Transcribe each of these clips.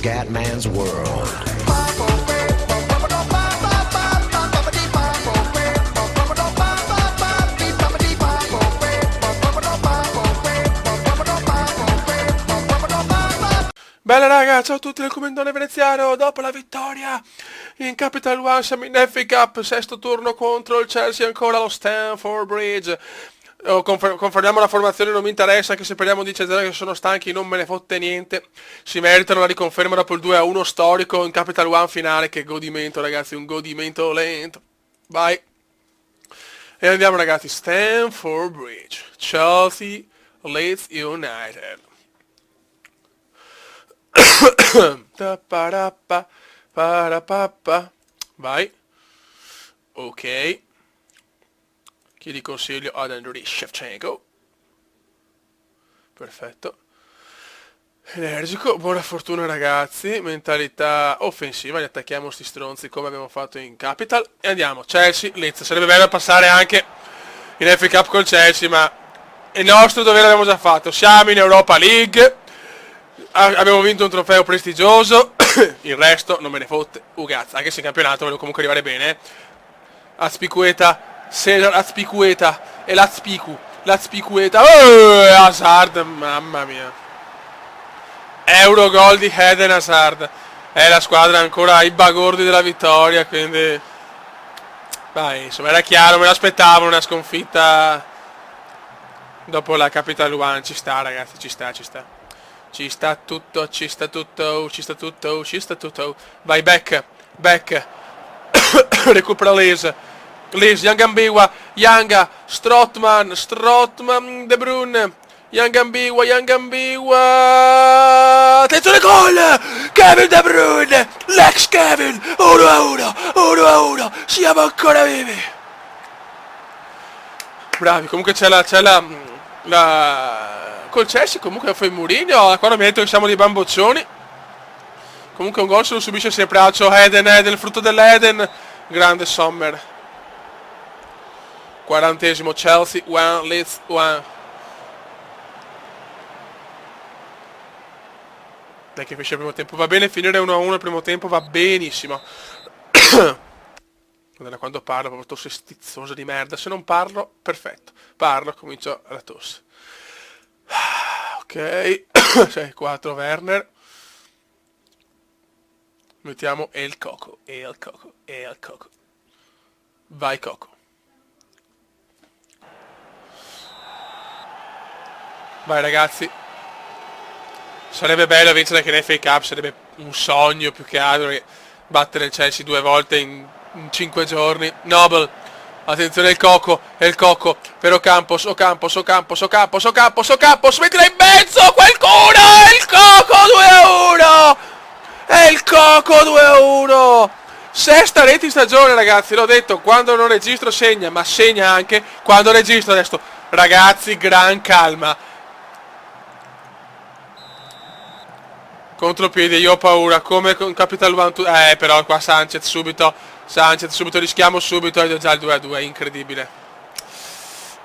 Scatman's World. Bella raga, ciao a tutti del Comendone Veneziano. Dopo la vittoria in Capital One siamo in FA Cup, sesto turno contro il Chelsea ancora allo Stamford Bridge. Confermiamo la formazione, non mi interessa, che se perdiamo 10-0 che sono stanchi non me ne fotte niente. Si meritano la riconferma dopo il 2-1 storico in Capital One finale. Che godimento ragazzi, un godimento lento. Vai. E andiamo ragazzi, Stamford Bridge, Chelsea, Leeds United. Vai. Ok. Chi li consiglio? Ad Andriy Shevchenko. Perfetto. Energico, buona fortuna ragazzi. Mentalità offensiva, li attacchiamo sti stronzi come abbiamo fatto in Capital. E andiamo, Chelsea, Leeds. Sarebbe bello passare anche in FA Cup col Chelsea, ma il nostro dovere l'abbiamo già fatto. Siamo in Europa League, abbiamo vinto un trofeo prestigioso. Il resto non me ne fotte cazzo. Anche se in campionato volevo comunque arrivare bene. Azpilicueta, Cesar Azpilicueta e l'Azpilicueta. Oh, Hazard, mamma mia. Euro gol di Eden Hazard. È la squadra ancora ai bagordi della vittoria, quindi vai, insomma era chiaro, me l'aspettavo una sconfitta dopo la Capital One. Ci sta ragazzi, ci sta. Ci sta tutto. Vai, back. Recupera Lees, Yangambiwa, Yanga, Strootman, De Bruyne, Yangambiwa, attenzione gol! Kevin De Bruyne, l'ex Kevin, 1-1, siamo ancora vivi. Bravi, comunque c'è la col Chelsea comunque fa il Mourinho, quando mi ha detto che siamo dei bamboccioni. Comunque un gol se lo subisce sempre Alcio Eden, il frutto dell'Eden. Grande Sommer. 40esimo, Chelsea 1, Leeds 1. Dai che finisce il primo tempo. Va bene finire 1-1 il primo tempo, va benissimo. Da quando parlo, proprio tosse stizzosa di merda. Se non parlo, perfetto. Parlo, comincio la tosse. Ok. 6-4 Werner. Mettiamo El Coco. Vai Coco. Vai ragazzi. Sarebbe bello vincere anche in FA Cup, sarebbe un sogno più che altro battere il Chelsea 2 volte in 5 giorni. Noble. Attenzione il Coco per Ocampos, mettila in mezzo qualcuno, il Coco 2-1! È il Coco 2-1! Sesta rete in stagione ragazzi, l'ho detto, quando non registro segna, ma segna anche quando registro adesso. Ragazzi, gran calma. Contropiede, io ho paura, come con Capital One. Però qua Sanchez subito, rischiamo subito, è già il 2-2, incredibile.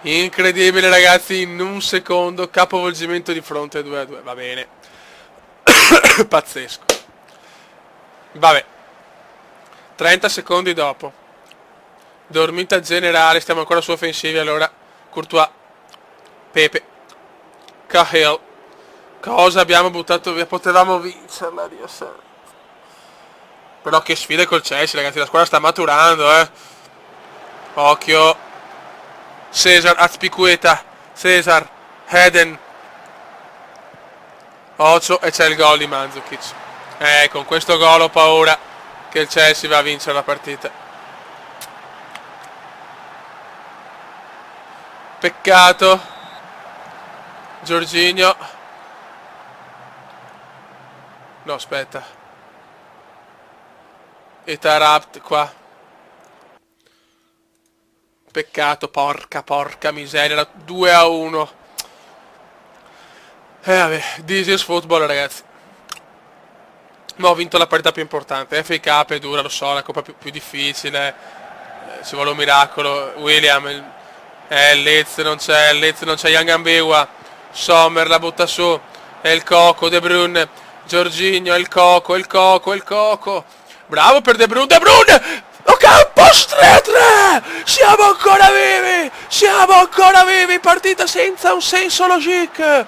Incredibile ragazzi, in un secondo, capovolgimento di fronte 2-2, va bene. Pazzesco. Vabbè. 30 secondi dopo. Dormita generale, stiamo ancora su offensivi, allora. Courtois. Pepe. Cahill. Cosa abbiamo buttato via? Potevamo vincerla, Dio santo. Però che sfide col Chelsea, ragazzi, la squadra sta maturando, Occhio. Cesar Azpilicueta. Eden. Ocio e c'è il gol di Mandzukic. Con questo gol ho paura che il Chelsea va a vincere la partita. Peccato. Jorginho. No, aspetta. E Tarabt qua. Peccato, porca miseria, 2-1. Vabbè, this is football ragazzi. Ma ho vinto la partita più importante. FA Cup è dura, lo so, la coppa più difficile. Ci vuole un miracolo. William, Leeds non c'è, Yangambiwa. Sommer la butta su. E il Coco, De Bruyne. Jorginho, il Coco, il Coco, il Coco. Bravo per De Bruyne, De Bruyne! Ocampos 3-3! Siamo ancora vivi! Siamo ancora vivi! Partita senza un senso logique!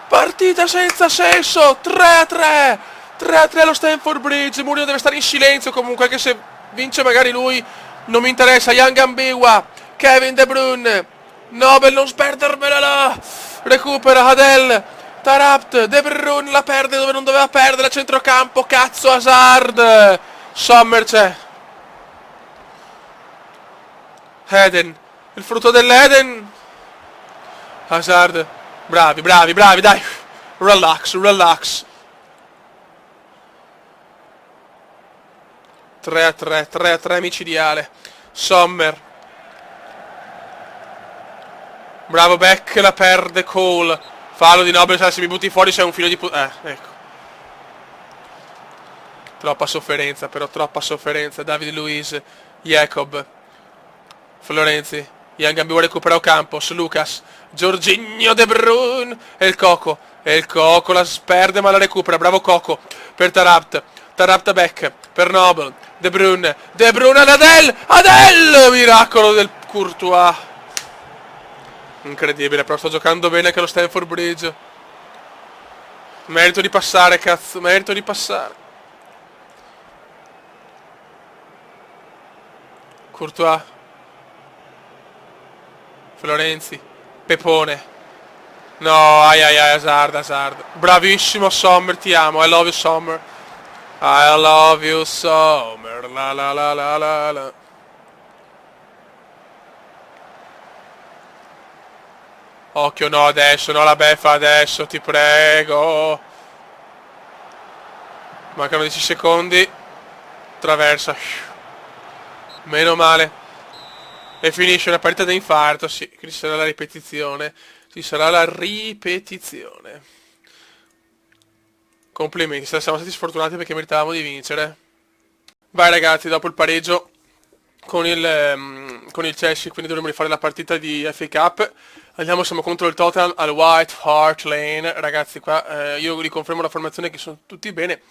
Partita senza senso! 3-3! 3-3 allo Stamford Bridge. Mourinho deve stare in silenzio comunque, anche se vince magari lui. Non mi interessa. Young Ambiwa, Kevin De Bruyne, Nobel, non sperdermela là. Recupera Adel, Tarapt, De Bruyne la perde dove non doveva perdere, a centrocampo, cazzo Hazard. Sommer c'è. Eden, il frutto dell'Eden. Hazard. Bravi, bravi, bravi, dai. Relax, relax. 3-3, 3-3 micidiale. Sommer. Bravo Beck, la perde Cole. Fallo di Nobel, se mi butti fuori sei un figlio di ecco. Troppa sofferenza, però troppa sofferenza. David Luiz, Jacob, Florenzi, Young Ambiwa recupera Ocampos, Lucas, Jorginho, De Bruyne e il Coco. E il Coco la perde ma la recupera. Bravo Coco per Tarapt. Tarapt a Beck per Nobel. De Bruyne, De Bruyne ad Adel, Adel, miracolo del Courtois. Incredibile, però sto giocando bene anche allo Stamford Bridge. Merito di passare, cazzo, merito di passare. Courtois, Florenzi, Pepone. No, ai ai ai, Hazard, Hazard. Bravissimo Sommer, ti amo, I love you Sommer. I love you Sommer, la la la la la la. Occhio, no adesso, no la beffa adesso, ti prego. Mancano 10 secondi. Traversa. Meno male. E finisce una partita da infarto, sì, ci sarà la ripetizione. Ci sarà la ripetizione. Complimenti, siamo stati sfortunati perché meritavamo di vincere. Vai ragazzi, dopo il pareggio con il Chelsea, quindi dovremo rifare la partita di FA Cup. Andiamo, siamo contro il Tottenham al White Hart Lane. Ragazzi, qua io riconfermo la formazione che sono tutti bene.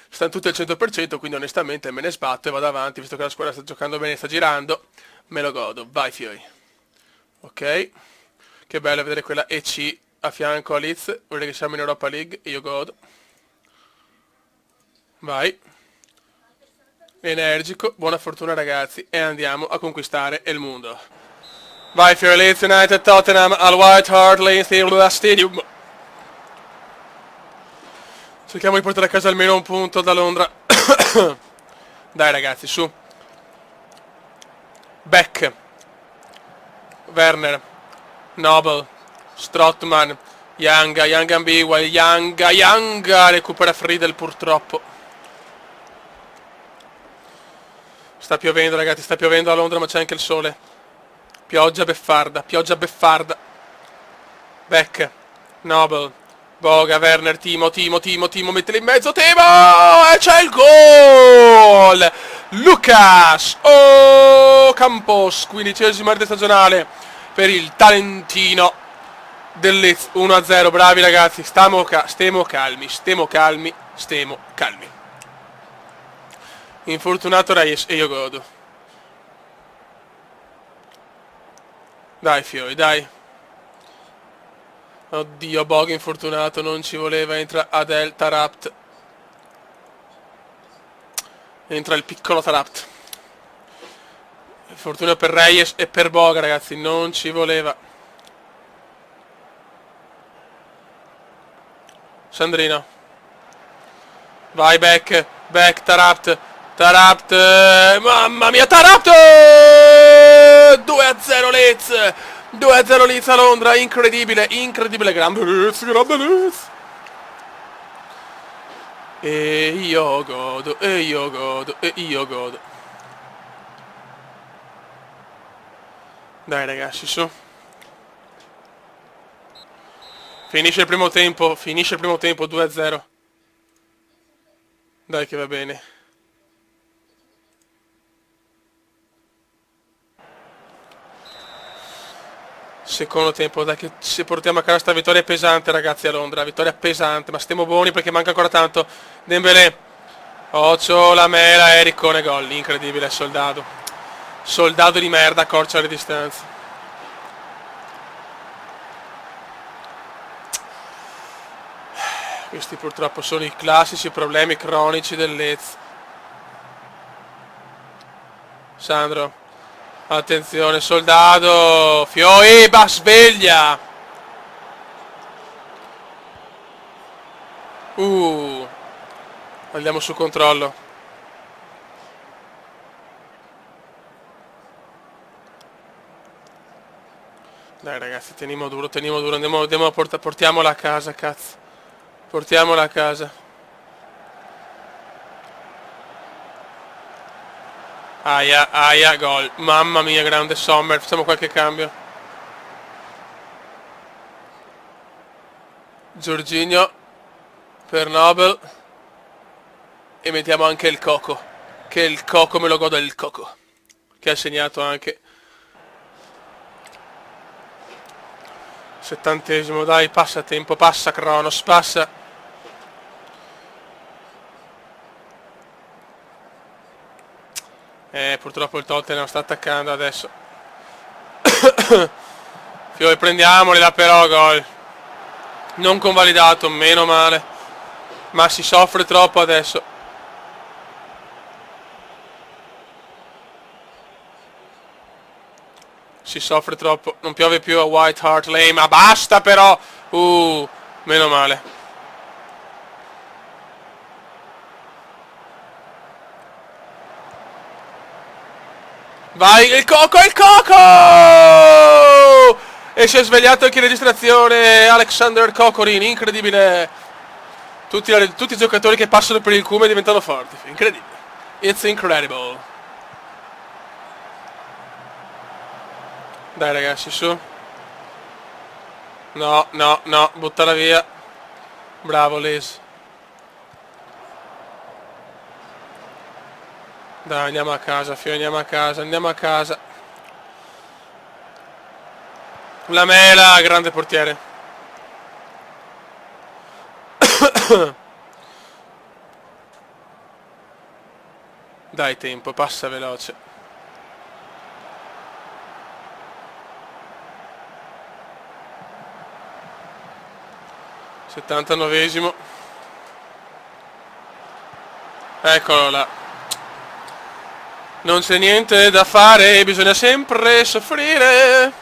Stanno tutti al 100%, quindi onestamente me ne sbatto e vado avanti, visto che la squadra sta giocando bene, sta girando. Me lo godo. Vai fioi. Ok. Che bello vedere quella EC a fianco a Leeds. Vuol dire che siamo in Europa League e io godo. Vai. Energico, buona fortuna ragazzi e andiamo a conquistare il mondo. Vai fiori, Leeds United Tottenham al White Hart Lane Stadium. Cerchiamo di portare a casa almeno un punto da Londra. Dai ragazzi, su. Beck, Werner, Nobel, Strootman, Young Ambiwa, Young recupera Friedel purtroppo. Sta piovendo ragazzi, sta piovendo a Londra ma c'è anche il sole. Pioggia beffarda, pioggia beffarda. Beck, Nobel, Boga, Werner, Timo, mettili in mezzo, Timo! E c'è il gol! Lucas! Oh, Campos, 15ª rete stagionale per il talentino del Leeds, 1-0, bravi ragazzi, stiamo calmi. Infortunato Reyes e io godo. Dai fioi, dai. Oddio, Bog infortunato, non ci voleva, entra Adel Tarapt. Entra il piccolo Tarapt. Fortuna per Reyes e per Bog ragazzi, non ci voleva. Sandrino. Vai Beck, Tarapt. Mamma mia, Tarapt! 2-0 Leeds! 2-0 Leeds a Londra, incredibile, grande Leeds. E io godo. Dai ragazzi, su. Finisce il primo tempo, 2-0. Dai che va bene. Secondo tempo, dai che se portiamo a casa sta vittoria pesante ragazzi a Londra, vittoria pesante, ma stiamo buoni perché manca ancora tanto. Dembélé, Occhio, la mela, Ericone, gol, incredibile, Soldado. Soldado di merda, accorcia le distanze. Questi purtroppo sono i classici problemi cronici del Leeds. Sandro, attenzione, Soldado, Fioeba, sveglia. Andiamo su controllo. Dai ragazzi, teniamo duro, andiamo portiamola a casa, cazzo. Portiamola a casa. Aia, gol. Mamma mia, grande Sommer. Facciamo qualche cambio. Jorginho per Nobel. E mettiamo anche il Coco. Che il Coco me lo godo il Coco. Che ha segnato anche. 70esimo, dai, passa tempo, passa Kronos, passa. Purtroppo il Tottenham sta attaccando adesso. Fiori, prendiamola però, gol. Non convalidato, meno male. Ma si soffre troppo adesso. Si soffre troppo. Non piove più a White Hart Lane, ma basta però. Meno male. Vai, il Coco! E si è svegliato anche in registrazione Alexander Kokorin, incredibile. Tutti i giocatori che passano per il cume diventano forti, incredibile. It's incredible. Dai ragazzi, su. No, buttala via. Bravo Les. Dai, andiamo a casa, Fio, andiamo a casa. La mela, grande portiere. Dai tempo, passa veloce. Settantanovesimo. Eccolo là. Non c'è niente da fare, bisogna sempre soffrire.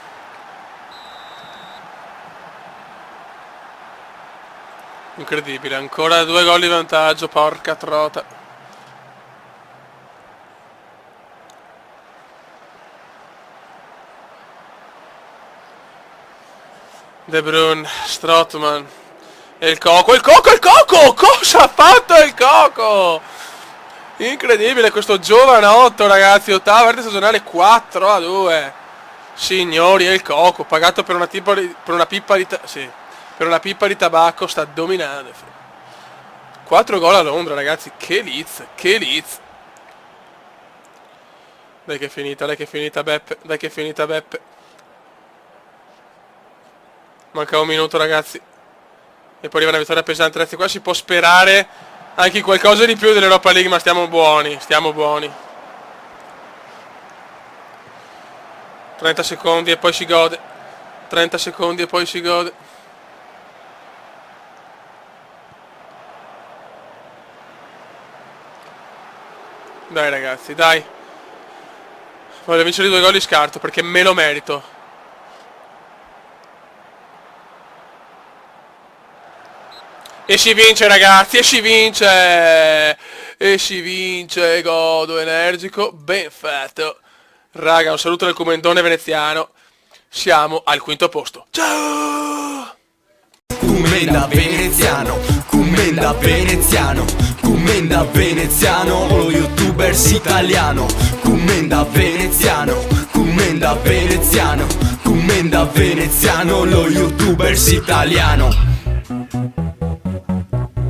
Incredibile, ancora 2 gol di vantaggio, porca trota. De Bruyne, Strootman. E il Coco! Cosa ha fatto il Coco? Incredibile questo giovanotto ragazzi, ottava partita stagionale 4-2. Signori, è il Coco, pagato per una pippa di tabacco, sta dominando. 4 gol a Londra ragazzi, che Leeds. Dai che è finita Beppe. Manca un minuto ragazzi. E poi arriva una vittoria pesante, ragazzi, qua si può sperare anche qualcosa di più dell'Europa League, ma stiamo buoni. 30 secondi e poi si gode. Dai ragazzi, dai. Voglio vincere 2 gol di scarto perché me lo merito. E si vince ragazzi, e si vince, godo energico, ben fatto. Raga, un saluto dal comandone veneziano, siamo al 5° posto. Ciao! Commenda veneziano, lo youtubers italiano. Commenda veneziano, lo youtubers italiano.